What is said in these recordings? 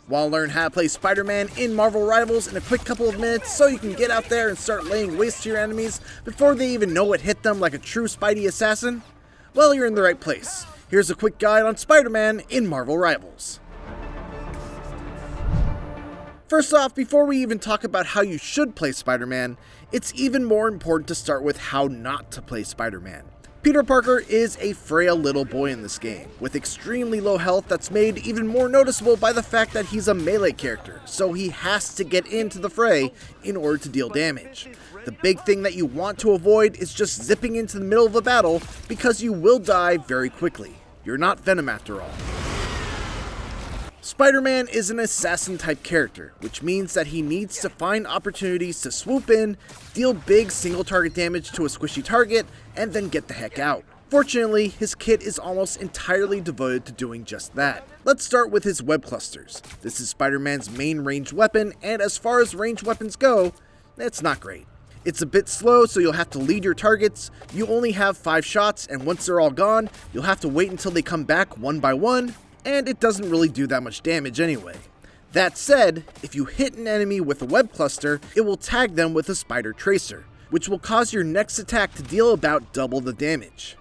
Want to learn how to play Spider-Man in Marvel Rivals in a quick couple of minutes so you can get out there and start laying waste to your enemies before they even know what hit them like a true Spidey assassin? Well, you're in the right place. Here's a quick guide on Spider-Man in Marvel Rivals. First off, before we even talk about how you should play Spider-Man, it's even more important to start with how not to play Spider-Man. Peter Parker is a frail little boy in this game, with extremely low health that's made even more noticeable by the fact that he's a melee character, so he has to get into the fray in order to deal damage. The big thing that you want to avoid is just zipping into the middle of a battle, because you will die very quickly. You're not Venom after all. Spider-Man is an assassin-type character, which means that he needs to find opportunities to swoop in, deal big single-target damage to a squishy target, and then get the heck out. Fortunately, his kit is almost entirely devoted to doing just that. Let's start with his web clusters. This is Spider-Man's main ranged weapon, and as far as ranged weapons go, it's not great. It's a bit slow, so you'll have to lead your targets. You only have 5 shots, and once they're all gone, you'll have to wait until they come back one by one, and it doesn't really do that much damage anyway. That said, if you hit an enemy with a web cluster, it will tag them with a spider tracer, which will cause your next attack to deal about double the damage.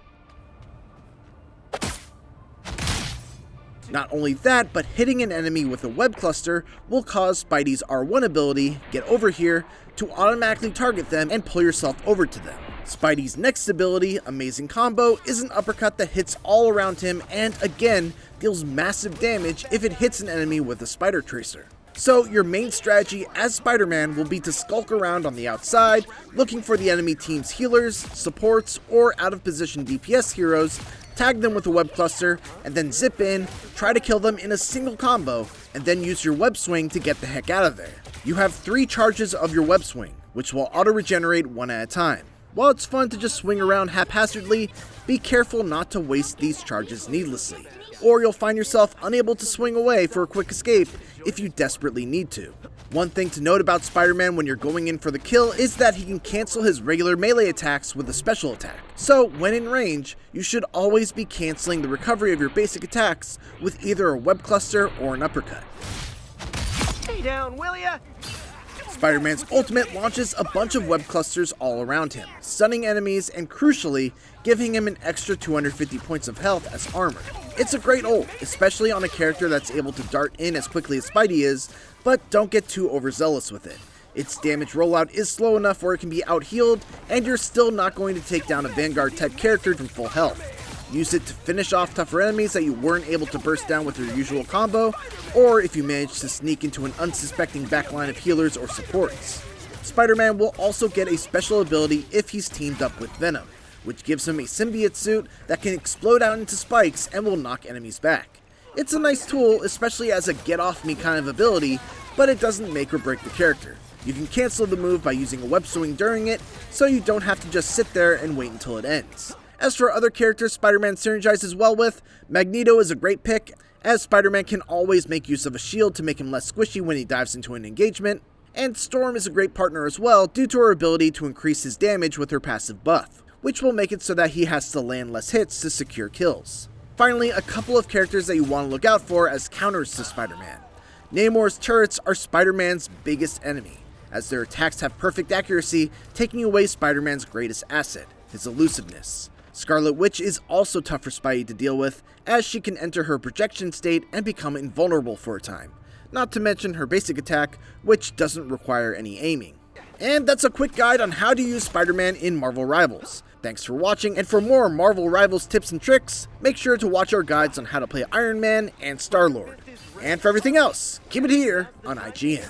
Not only that, but hitting an enemy with a web cluster will cause Spidey's R1 ability, Get Over Here, to automatically target them and pull yourself over to them. Spidey's next ability, Amazing Combo, is an uppercut that hits all around him and, again, deals massive damage if it hits an enemy with a spider tracer. So your main strategy as Spider-Man will be to skulk around on the outside, looking for the enemy team's healers, supports, or out-of-position DPS heroes, tag them with a web cluster, and then zip in, try to kill them in a single combo, and then use your web swing to get the heck out of there. You have 3 charges of your web swing, which will auto-regenerate one at a time. While it's fun to just swing around haphazardly, be careful not to waste these charges needlessly, or you'll find yourself unable to swing away for a quick escape if you desperately need to. One thing to note about Spider-Man when you're going in for the kill is that he can cancel his regular melee attacks with a special attack. So when in range, you should always be canceling the recovery of your basic attacks with either a web cluster or an uppercut. Stay down, will ya? Spider-Man's ultimate launches a bunch of web clusters all around him, stunning enemies and crucially, giving him an extra 250 points of health as armor. It's a great ult, especially on a character that's able to dart in as quickly as Spidey is, but don't get too overzealous with it. Its damage rollout is slow enough where it can be out-healed, and you're still not going to take down a Vanguard-type character from full health. Use it to finish off tougher enemies that you weren't able to burst down with your usual combo, or if you manage to sneak into an unsuspecting backline of healers or supports. Spider-Man will also get a special ability if he's teamed up with Venom, which gives him a symbiote suit that can explode out into spikes and will knock enemies back. It's a nice tool, especially as a get-off-me kind of ability, but it doesn't make or break the character. You can cancel the move by using a web swing during it, so you don't have to just sit there and wait until it ends. As for other characters Spider-Man synergizes well with, Magneto is a great pick, as Spider-Man can always make use of a shield to make him less squishy when he dives into an engagement, and Storm is a great partner as well due to her ability to increase his damage with her passive buff, which will make it so that he has to land less hits to secure kills. Finally, a couple of characters that you want to look out for as counters to Spider-Man. Namor's turrets are Spider-Man's biggest enemy, as their attacks have perfect accuracy, taking away Spider-Man's greatest asset, his elusiveness. Scarlet Witch is also tough for Spidey to deal with, as she can enter her projection state and become invulnerable for a time, not to mention her basic attack, which doesn't require any aiming. And that's a quick guide on how to use Spider-Man in Marvel Rivals. Thanks for watching, and for more Marvel Rivals tips and tricks, make sure to watch our guides on how to play Iron Man and Star-Lord. And for everything else, keep it here on IGN.